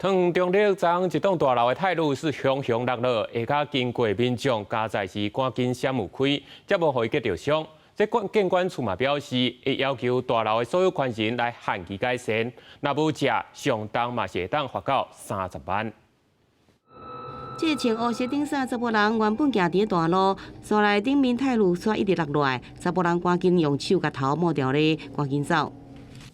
唐中立昨一栋大楼的泰路是熊熊落落，下骹经过民众加载时赶紧闪误开，才无互伊结着伤。这建管处嘛表示，会要求大楼的所有权人来限期改善，若无食上当嘛是会当罚到30万。 这穿黑色顶衫查甫人原本行伫大路，山内顶面泰路刷一直落落来，查甫人赶紧用手甲头抹掉咧，赶紧走。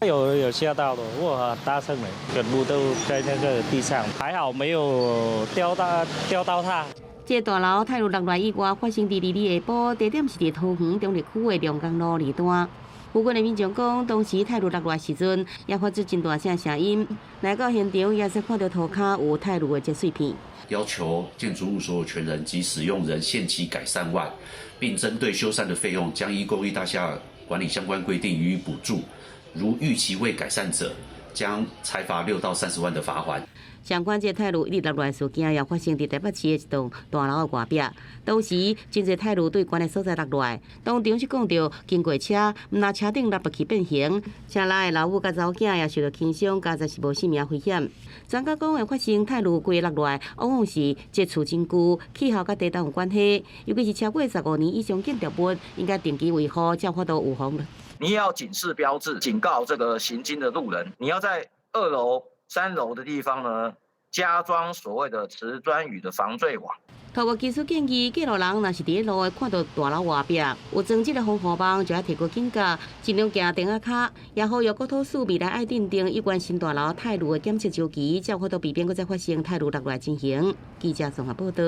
有吓到了，哇，很大声的，全部都在那个地上，还好没有掉到它。这大楼泰路落来以外，发生伫2日下晡，地点是伫桃园中立区的龙江路2段。 附近的民众讲，当时泰路落来时阵，也发出真大声音，来到现场也是看到涂骹有泰路的积碎片。 要求建筑物所有权人及使用人限期改善外，并针对修缮的费用，将依公寓大厦管理相关规定予以补助。如逾期未改善者，将裁罚6到30万的罚款。 相关这泰路一直落来事件，也发生伫台北市的一栋大楼的外壁。当时真侪泰路对关的所在落落来，当场是讲到经过车，毋拿车顶落不去变形，车内的老母甲查某囝也受到轻伤，加在是无性命危险。专家讲会发生泰路规落落来，往往是接触真久，气候甲地动有关系，尤其是超过15年以上建筑物，应该定期维护，才有法度预防。你也要警示标志，警告这个行经的路人。你要在2楼、3楼的地方呢，加装所谓的瓷砖雨的防坠网。透过技术建议，过路人若是伫路的看到大楼外壁有装这个防护网，就要提高警觉，尽量行电卡，也呼吁国土署未来爱订定有关新大楼泰路的检测周期，才有法度避免再发生泰路落来情形。记者综合报道。